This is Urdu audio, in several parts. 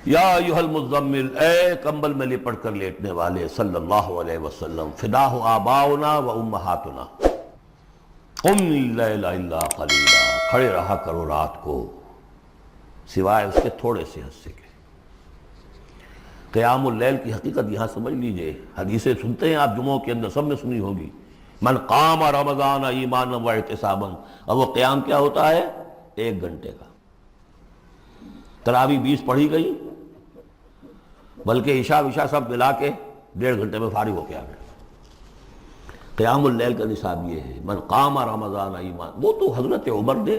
یا ایھا المزمل، اے کمبل میں لپٹ کر لیٹنے والے، صلی اللہ علیہ وسلم، فداہ آباؤنا و امہاتنا، قم اللیل الا قلیلا، کھڑے رہا کرو رات کو سوائے اس کے تھوڑے سے حصے کے۔ قیام اللیل کی حقیقت یہاں سمجھ لیجئے، حدیثیں سنتے ہیں آپ جمعوں کے اندر، سب نے سنی ہوگی، من قام رمضان ایمانا و احتسابا، اور وہ قیام کیا ہوتا ہے؟ 1 گھنٹے کا۔ تراویح 20 پڑھی گئی، بلکہ عشاء سب ملا کے 1.5 گھنٹے میں فارغ ہو کے آ گئے۔ قیام اللیل کا نصاب یہ ہے، من قام رمضان ایمان۔ وہ تو حضرت عمر نے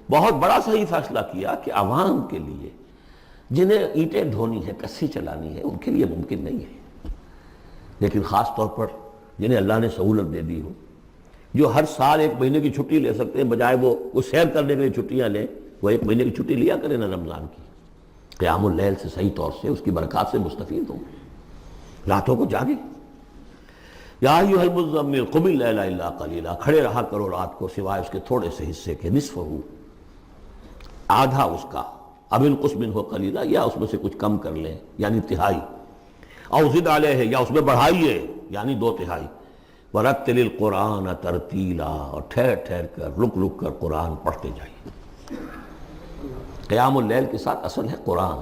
بہت بڑا صحیح فیصلہ کیا کہ عوام کے لیے جنہیں اینٹیں ڈھونی ہے، کسی چلانی ہے، ان کے لیے ممکن نہیں ہے، لیکن خاص طور پر جنہیں اللہ نے سہولت دے دی ہو، جو ہر سال 1 مہینے کی چھٹی لے سکتے ہیں، بجائے وہ سیر کرنے کے لیے چھٹیاں لیں، وہ 1 مہینے کی چھٹی لیا کریں نا رمضان کی۔ قیام اللیل سے صحیح طور سے اس کی برکات سے مستفید ہوں، راتوں کو جاگیں۔ یا ایھا المزمل قم اللیل الا قلیلا، کھڑے رہا کرو رات کو سوائے اس کے تھوڑے سے حصے کے، نصفہ، آدھا اس کا، اب انقص منہ قلیلا، یا اس میں سے کچھ کم کر لیں یعنی تہائی، او زد علیہ، یا اس میں بڑھائیے یعنی 2/3، ورتل القرآن ترتیلا، اور ٹھہر ٹھہر کر رک رک کر قرآن پڑھتے جائیے۔ قیام اللیل کے ساتھ اصل ہے قرآن۔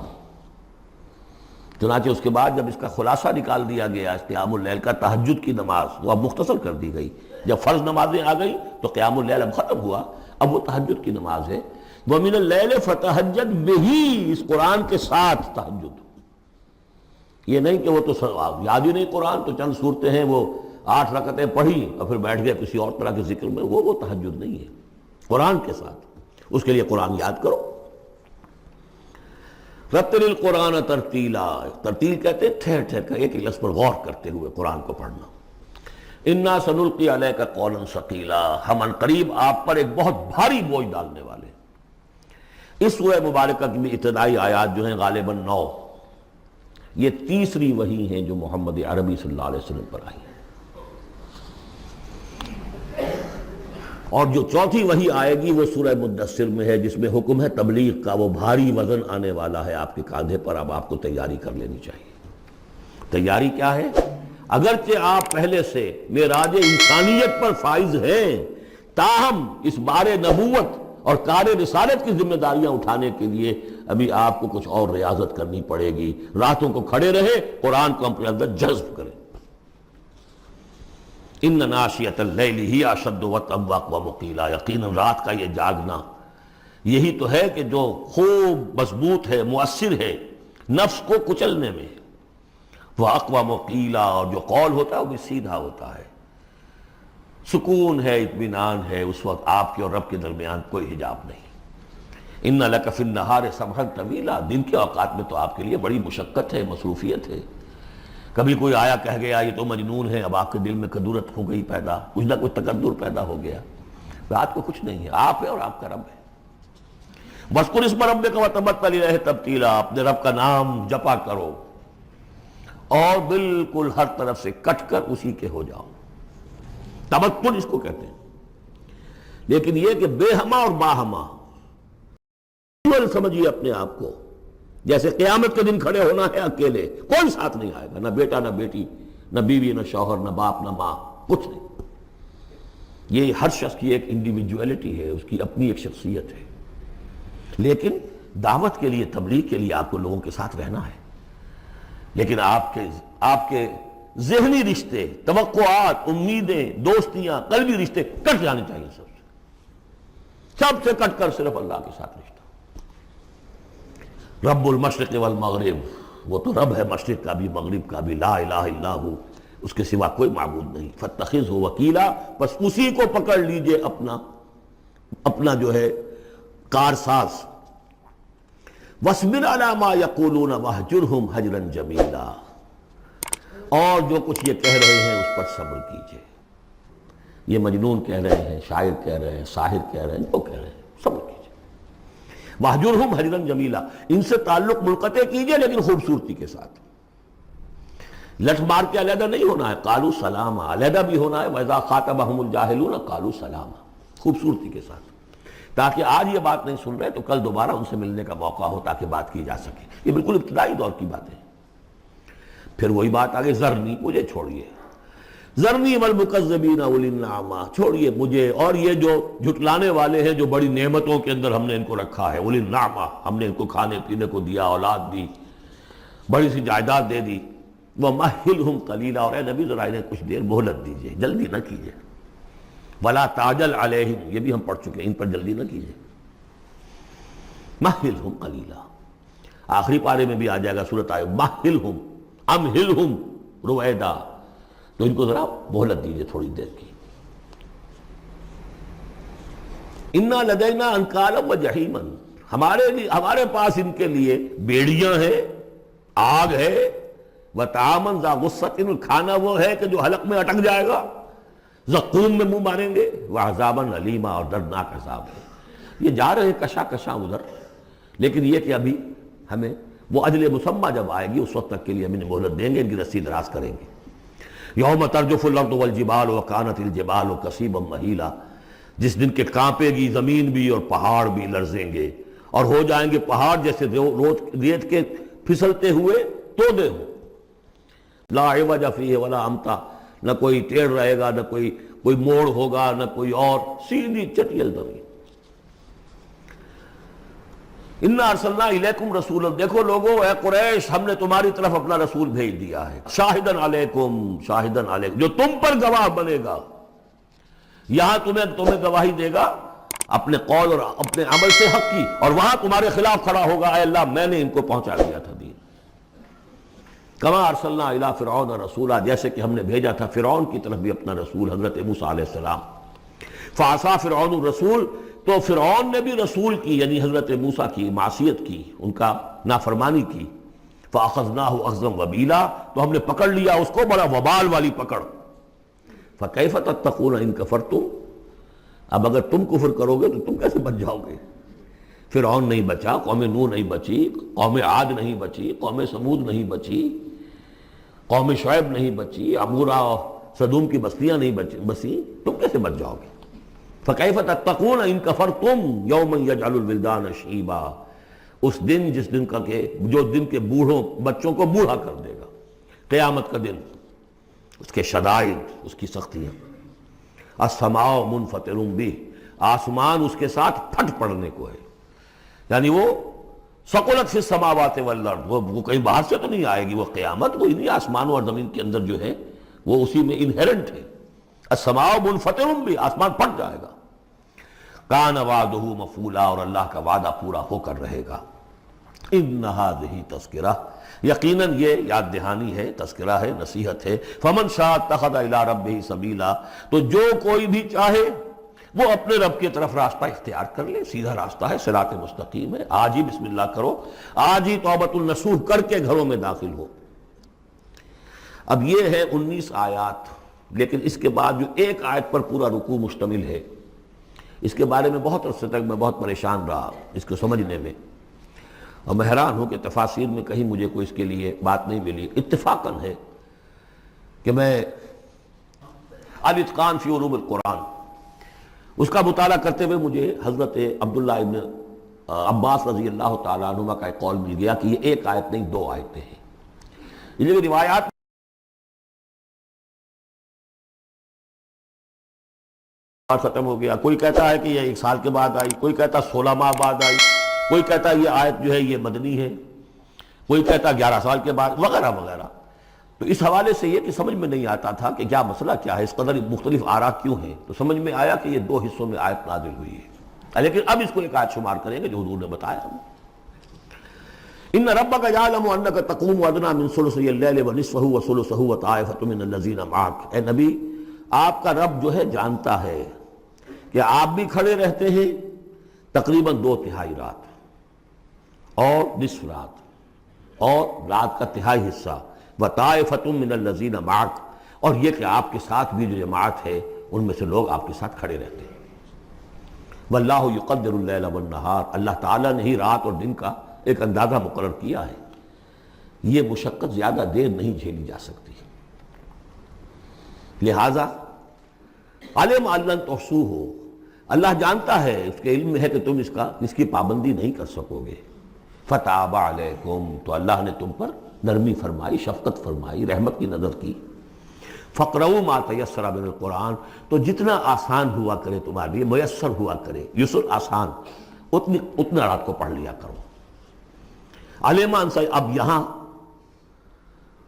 چنانچہ اس کے بعد جب اس کا خلاصہ نکال دیا گیا اس قیام اللیل کا، تہجد کی نماز وہ اب مختصر کر دی گئی، جب فرض نمازیں آ گئی تو قیام اللیل اب ختم ہوا، اب وہ تہجد کی نماز ہے۔ وَمِنَ اللَّيْلِ فَتَہجد بِهِ، اس قرآن کے ساتھ تہجد۔ یہ نہیں کہ وہ تو یاد ہی نہیں قرآن، تو چند صورتیں ہیں وہ 8 رکعتیں پڑھی اور پھر بیٹھ گئے کسی اور طرح کے ذکر میں، وہ تہجد نہیں ہے، قرآن کے ساتھ۔ اس کے لیے قرآن یاد کرو۔ رتل القرآن ترتیلا، ترتیل کہتے ہیں ٹھہر ٹھہر کر ایک لفظ پر غور کرتے ہوئے قرآن کو پڑھنا۔ انا سنلقی علیک قولا ثقیلا، ہم ان قریب آپ پر ایک بہت بھاری بوجھ ڈالنے والے۔ اس سورہ مبارکہ کی ابتدائی آیات جو ہیں غالباً 9، یہ تیسری وحی ہیں جو محمد عربی صلی اللہ علیہ وسلم پر آئی ہیں، اور جو چوتھی وحی آئے گی وہ سورہ مدثر میں ہے، جس میں حکم ہے تبلیغ کا۔ وہ بھاری وزن آنے والا ہے آپ کے کاندھے پر، اب آپ کو تیاری کر لینی چاہیے۔ تیاری کیا ہے؟ اگرچہ آپ پہلے سے معراج انسانیت پر فائز ہیں، تاہم اس بار نبوت اور کار رسالت کی ذمہ داریاں اٹھانے کے لیے ابھی آپ کو کچھ اور ریاضت کرنی پڑے گی۔ راتوں کو کھڑے رہے، قرآن کو اپنے اندر جذب کریں۔ ان ناشیۃ اللیل ہی اشد وطئا واقوی مقیلا، یقیناً رات کا یہ جاگنا یہی تو ہے کہ جو خوب مضبوط ہے، مؤثر ہے نفس کو کچلنے میں، وہ اقوی مقیلا، اور جو قول ہوتا ہے وہ بھی سیدھا ہوتا ہے، سکون ہے، اطمینان ہے، اس وقت آپ کے اور رب کے درمیان کوئی حجاب نہیں۔ ان لک فی النہار سبحا طویلا، دن کے اوقات میں تو آپ کے لیے بڑی مشقت ہے، مصروفیت ہے۔ کبھی کوئی آیا کہہ گیا یہ تو مجنون ہے، اب آپ کے دل میں کدورت ہو گئی پیدا، کچھ نہ کچھ تکدر پیدا ہو گیا۔ رات کو کچھ نہیں ہے، آپ ہے اور آپ کا رب ہے۔ وَاذْكُرِ اسْمَ رَبِّكَ وَتَبَتَّلْ إِلَيْهِ تَبْتِيلًا، اپنے رب کا نام جپا کرو اور بالکل ہر طرف سے کٹ کر اسی کے ہو جاؤ۔ تبتل اس کو کہتے ہیں، لیکن یہ کہ بے ہما اور باہما سمجھیے اپنے آپ کو، جیسے قیامت کے دن کھڑے ہونا ہے اکیلے، کوئی ساتھ نہیں آئے گا، نہ بیٹا نہ بیٹی، نہ بیوی نہ شوہر، نہ باپ نہ ماں، کچھ نہیں۔ یہ ہر شخص کی ایک انڈیویجویلٹی ہے، اس کی اپنی ایک شخصیت ہے، لیکن دعوت کے لیے، تبلیغ کے لیے آپ کو لوگوں کے ساتھ رہنا ہے، لیکن آپ کے ذہنی رشتے، توقعات، امیدیں، دوستیاں، قلبی رشتے کٹ جانے چاہیے، سب سے کٹ کر صرف اللہ کے ساتھ رشتہ۔ رب المشرق والمغرب، وہ تو رب ہے مشرق کا بھی مغرب کا بھی، لا الہ الا ہو، اس کے سوا کوئی معبود نہیں۔ فاتخذہ وکیلا، بس اسی کو پکڑ لیجئے اپنا جو ہے کارساز۔ واصبر علی ما یقولون واہجرہم ہجرا جمیلا، اور جو کچھ یہ کہہ رہے ہیں اس پر صبر کیجئے۔ یہ مجنون کہہ رہے ہیں، شاعر کہہ رہے ہیں، ساحر کہہ رہے ہیں، جو کہہ رہے ہیں، صبر کیجئے۔ واہجرہم ہجرا جمیلا، ان سے تعلق منقطع کیجئے لیکن خوبصورتی کے ساتھ، لٹ مار کے علیحدہ نہیں ہونا ہے، قالوا سلاما، علیحدہ بھی ہونا ہے، وَإِذَا خَاطَبَهُمُ الْجَاهِلُونَ قَالُوا سَلَامًا، خوبصورتی کے ساتھ۔ تاکہ آج یہ بات نہیں سن رہے تو کل دوبارہ ان سے ملنے کا موقع ہو تاکہ بات کی جا سکے. یہ بالکل ابتدائی دور کی بات ہے. پھر وہی بات آگے ذرنی، مجھے چھوڑیے، ذرنی والمکذبین اولی النعمہ، چھوڑیے مجھے اور یہ جو جھٹلانے والے ہیں جو بڑی نعمتوں کے اندر ہم نے ان کو رکھا ہے. اولی النعمہ، ہم نے ان کو کھانے پینے کو دیا، اولاد دی، بڑی سی جائیداد دے دی. وَمَهِّلْهُمْ قَلِيلًا، اور اے نبی ذرا انہیں کچھ دیر مہلت دیجیے، جلدی نہ کیجیے. وَلَا تَعْجَلْ عَلَيْهِمْ، یہ بھی ہم پڑھ چکے ہیں، ان پر جلدی نہ کیجیے. مَهِّلْهُمْ قَلِيلًا، آخری پارے میں بھی آ جائے گا سورۃ آئے مَهِّلْهُمْ أَمْهِلْهُمْ رُوَیدًا، تو ان کو ذرا مہلت دیجیے تھوڑی دیر کی. اِنَّا لَدَيْنَا أَنْكَالًا وَجَحِيمًا، ہمارے پاس ان کے لیے بیڑیاں ہیں، آگ ہے. وَطَعَامًا ذَا غُصَّةٍ، کھانا وہ ہے کہ جو حلق میں اٹک جائے گا، زقوم میں منہ ماریں گے. وَعَذَابًا أَلِيمًا، اور دردناک عذاب ہے. یہ جا رہے ہیں کشا کشا ادھر، لیکن یہ کہ ابھی ہمیں وہ اجل مسمى جب آئے گی اس وقت تک کے لیے ہم انہیں مہلت دیں گے، ان کی رسی دراز کریں گے. یوم ترجف الارض والجبال وکانت الجبال کثیبا مہیلا، جس دن کہ کانپے گی زمین بھی اور پہاڑ بھی لرزیں گے، اور ہو جائیں گے پہاڑ جیسے ریت کے پھسلتے ہوئے تودے ہوں. لا عوج فیہ ولا امتا، نہ کوئی ٹیڑھ رہے گا، نہ کوئی موڑ ہوگا، نہ کوئی اور، سیدھی چٹیل زمین. اِنَّا أَرْسَلْنَا إِلَيْكُمْ رَسُولًا، دیکھو لوگو اے قریش، ہم نے تمہاری طرف اپنا رسول بھیج دیا ہے. شاہدًا علیکم، شاہدًا علیکم، جو تم پر گواہ بنے گا. یہاں تمہیں گواہی دے گا اپنے قول اور اپنے عمل سے حق کی، اور وہاں تمہارے خلاف کھڑا ہوگا، اے اللہ میں نے ان کو پہنچا دیا تھا دین. کما ارسلنا الی فرعون رسولا، جیسے کہ ہم نے بھیجا تھا فرعون کی طرف بھی اپنا رسول حضرت موسیٰ علیہ السلام. فعصا فرعون الرسول، تو فرعون نے بھی رسول کی یعنی حضرت موسیٰ کی معصیت کی، ان کا نافرمانی کی. فاخذناہ اخذا وبیلا، تو ہم نے پکڑ لیا اس کو بڑا وبال والی پکڑ. فکیف تتقون ان کفرتم، اب اگر تم کفر کرو گے تو تم کیسے بچ جاؤ گے؟ فرعون نہیں بچا، قوم نوح نہیں بچی، قوم عاد نہیں بچی، قوم سمود نہیں بچی، قوم شعیب نہیں بچی، عمورہ اور صدوم کی بستیاں نہیں بسی، تم کیسے بچ جاؤ گے؟ فَكَيْفَ تَتَّقُونَ إِن كَفَرْتُمْ يَوْمًا يَجْعَلُ الْوِلْدَانَ شِيبًا، اس دن جس دن کا کہ جو دن کے بوڑھوں بچوں کو بوڑھا کر دے گا، قیامت کا دن، اس کے شدائد، اس کی سختیاں. السماء منفطر بہ، آسمان اس کے ساتھ پھٹ پڑنے کو ہے، یعنی وہ ثقلت فی السماوات والارض، وہ کہیں باہر سے تو نہیں آئے گی، وہ قیامت وہی نہیں، آسمانوں اور زمین کے اندر جو ہے وہ اسی میں انہیرنٹ ہے. السماء منفطر بہ، آسمان پھٹ جائے گا. کان وعدہ مفعولا، اور اللہ کا وعدہ پورا ہو کر رہے گا. ان ھذہ تذکرہ، یقیناً یہ یاد دہانی ہے، تذکرہ ہے، نصیحت ہے. فمن شاء اتخذ الی ربہ سبیلا، تو جو کوئی بھی چاہے وہ اپنے رب کی طرف راستہ اختیار کر لے، سیدھا راستہ ہے، صراط مستقیم ہے. آج ہی بسم اللہ کرو، آج ہی توبۃ النصوح کر کے گھروں میں داخل ہو. اب یہ ہے 19 آیات، لیکن اس کے بعد جو ایک آیت پر پورا رکوع مشتمل ہے، اس کے بارے میں بہت عرصے تک میں بہت پریشان رہا اس کو سمجھنے میں، اور میں حیران ہوں کہ تفاسیر میں کہیں مجھے کوئی اس کے لیے بات نہیں ملی. اتفاقاً ہے کہ میں الاتقان فی علوم القرآن اس کا مطالعہ کرتے ہوئے مجھے حضرت عبداللہ ابن عباس رضی اللہ تعالیٰ عنہما کا ایک قول مل گیا کہ یہ ایک آیت نہیں 2 آیتیں ہیں. یہ جو روایات ختم ہو گیا، کوئی کہتا ہے کہ یہ 1 سال کے بعد آئی، کوئی کہتا 16 ماہ بعد آئی، کوئی کہتا یہ آیت جو ہے یہ مدنی ہے، کوئی کہتا 11 سال کے بعد، وغیرہ وغیرہ. تو اس حوالے سے یہ کہ سمجھ میں نہیں آتا تھا کہ کیا مسئلہ کیا ہے، اس قدر مختلف آراء کیوں ہیں. تو سمجھ میں آیا کہ یہ 2 حصوں میں آیت نازل ہوئی ہے، لیکن اب اس کو ایک آیت شمار کریں گے جو حضور نے بتایا ہمیں. ان ربک یعلم انک تقوم ادنی من ثلثی اللیل ونصفہ وثلثہ وطائفۃ من الذین معک، اے نبی آپ کا رب جو ہے جانتا ہے کہ آپ بھی کھڑے رہتے ہیں تقریباً 2/3 رات اور نصف رات اور رات کا تہائی حصہ، وطائفۃ من الذین معک، اور یہ کہ آپ کے ساتھ بھی جو جماعت ہے ان میں سے لوگ آپ کے ساتھ کھڑے رہتے ہیں. واللہ یقدر اللیل والنہار، اللہ تعالیٰ نے ہی رات اور دن کا ایک اندازہ مقرر کیا ہے. یہ مشقت زیادہ دیر نہیں جھیلی جا سکتی، لہذا علم ان لن تحصوہ، اللہ جانتا ہے، اس کے علم میں ہے کہ تم اس کی پابندی نہیں کر سکو گے۔ فتاب علیکم، تو اللہ نے تم پر نرمی فرمائی، شفقت فرمائی، رحمت کی نظر کی۔ فقرؤوا ما تیسر من القرآن، تو جتنا آسان ہوا کرے تمہارے لیے، میسر ہوا کرے، یسر آسان، اتنا رات کو پڑھ لیا کرو۔ علیمان سے اب یہاں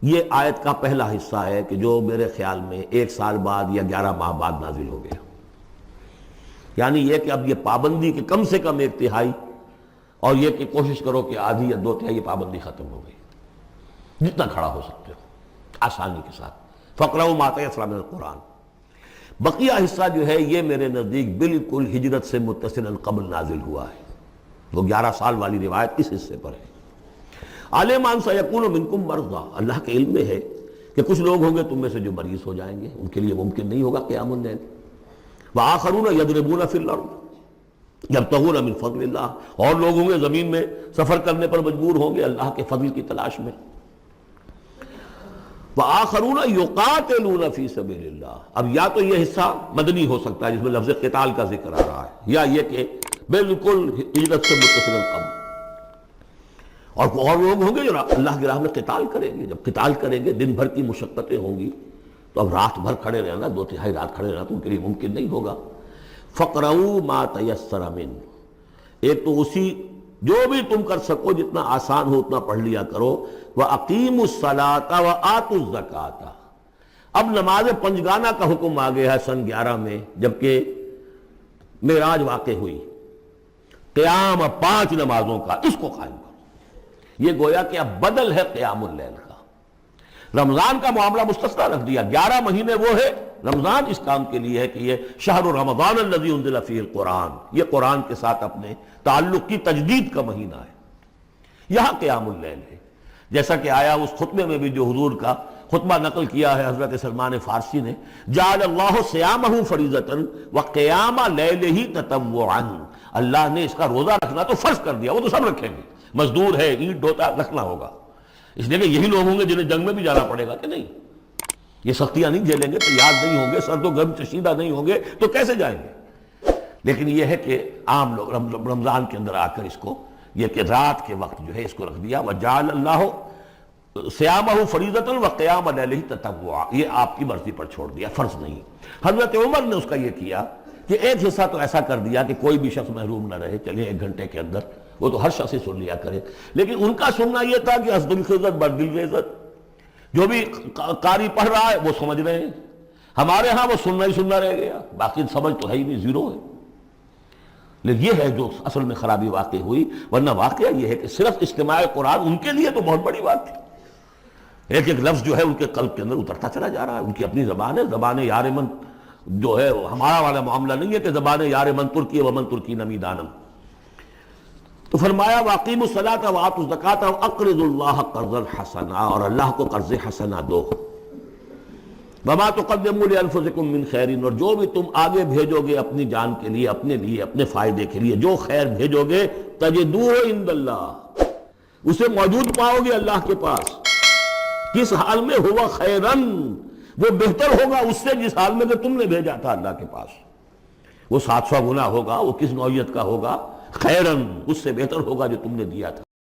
یہ آیت کا پہلا حصہ ہے کہ جو میرے خیال میں 1 سال بعد یا 11 ماہ بعد نازل ہو گیا، یعنی یہ کہ اب یہ پابندی کہ کم سے کم 1/3 اور یہ کہ کوشش کرو کہ آدھی یا 2/3 یہ پابندی ختم ہو گئی، جتنا کھڑا ہو سکتے ہو آسانی کے ساتھ۔ فقرؤوا ما تیسر من القرآن، بقیہ حصہ جو ہے یہ میرے نزدیک بالکل ہجرت سے متصل قبل نازل ہوا ہے، وہ 11 سال والی روایت اس حصے پر ہے۔ عالمان سیکون منکم مرضی، اللہ کے علم میں ہے کہ کچھ لوگ ہوں گے تم میں سے جو مریض ہو جائیں گے، ان کے لیے ممکن نہیں ہوگا قیام اللیل۔ وآخرون یضربون فی الارض یبتغون من فضل اللہ، اور لوگ ہوں گے زمین میں سفر کرنے پر مجبور ہوں گے اللہ کے فضل کی تلاش میں۔ وآخرون یقاتلون فی سبیل اللہ، اب یا تو یہ حصہ مدنی ہو سکتا ہے جس میں لفظ قتال کا ذکر آ رہا ہے، یا یہ کہ بالکل ہجرت سے متصل قبل، اور لوگ ہوں گے جو اللہ کی راہ میں قتال کریں گے۔ جب قتال کریں گے دن بھر کی مشقتیں ہوں گی، تو اب رات بھر کھڑے رہنا، 2/3 رات کھڑے رہنا تو ان کے لیے ممکن نہیں ہوگا۔ فقرؤوا ما تیسر من، ایک تو اسی جو بھی تم کر سکو جتنا آسان ہو اتنا پڑھ لیا کرو۔ وَأَقِیمُوا الصَّلَاةَ وَآتُوا الزَّکَاةَ، اب نماز پنجگانہ کا حکم آ گیا ہے سن 11 میں، جبکہ معراج واقع ہوئی۔ قیام 5 نمازوں کا، اس کو قائم کرو۔ یہ گویا کہ اب بدل ہے قیام اللیل کا۔ رمضان کا معاملہ مستثنیٰ رکھ دیا، 11 مہینے وہ ہے، رمضان اس کام کے لیے ہے کہ یہ شہر رمضان الذی انزل فیہ القرآن، یہ قرآن کے ساتھ اپنے تعلق کی تجدید کا مہینہ ہے۔ یہاں قیام اللیل ہے، جیسا کہ آیا اس خطبے میں بھی جو حضور کا خطبہ نقل کیا ہے حضرت سلمان فارسی نے، جعل اللہ صیامہ فریضۃ وقیام لیلہ تطوعا، اللہ نے اس کا روزہ رکھنا تو فرض کر دیا، وہ تو سب رکھیں گے، مزدور ہے، اینٹ ڈھوتا رکھنا ہوگا، اس لیے کہ یہی لوگ ہوں گے جنہیں جنگ میں بھی جانا پڑے گا کہ نہیں، یہ سختیاں نہیں جھیلیں گے، تیار نہیں ہوں گے، سرد و گرم چشیدہ نہیں ہوں گے تو کیسے جائیں گے؟ لیکن یہ ہے کہ عام لوگ رمضان کے اندر آ کر اس کو یہ کہ رات کے وقت جو ہے اس کو رکھ دیا، وجعل اللہ صیامہ فریضۃ وقیام لیلہ تطوعا، یہ آپ کی مرضی پر چھوڑ دیا، فرض نہیں۔ حضرت عمر نے اس کا یہ کیا کہ ایک حصہ تو ایسا کر دیا کہ کوئی بھی شخص محروم نہ رہے، چلے 1 گھنٹے کے اندر وہ تو ہر شخص ہی سن لیا کرے، لیکن ان کا سننا یہ تھا کہ حسب الخزت بردل عزت، جو بھی قاری پڑھ رہا ہے وہ سمجھ رہے ہیں، ہمارے ہاں وہ سننا ہی سننا رہ گیا، باقی سمجھ تو ہے ہی نہیں، زیرو ہے۔ لیکن یہ ہے جو اصل میں خرابی واقع ہوئی، ورنہ واقعہ یہ ہے کہ صرف استماع قرآن ان کے لیے تو بہت بڑی بات تھی، ایک ایک لفظ جو ہے ان کے قلب کے اندر اترتا چلا جا رہا ہے، ان کی اپنی زبان ہے، زبان یار من جو ہے ہمارا والا معاملہ نہیں ہے کہ زبان یار من ترکی ومن ترکی نمی دانم۔ تو فرمایا واقیموا الصلاۃ وآتوا الزکاۃ واقرضوا اللہ قرضا حسنا، اور اللہ کو قرض حسنا دو۔ وما تقدموا لانفسکم من خیر، اور جو بھی تم آگے بھیجو گے اپنی جان کے لیے، اپنے فائدے کے لیے جو خیر بھیجو گے، تجدوہ عند اللہ، اسے موجود پاؤ گے اللہ کے پاس، کس حال میں؟ ہوا خیرن، وہ بہتر ہوگا اس سے جس حال میں کہ تم نے بھیجا تھا اللہ کے پاس، وہ 700 گنا ہوگا، وہ کس نوعیت کا ہوگا؟ خیرن، اس سے بہتر ہوگا جو تم نے دیا تھا۔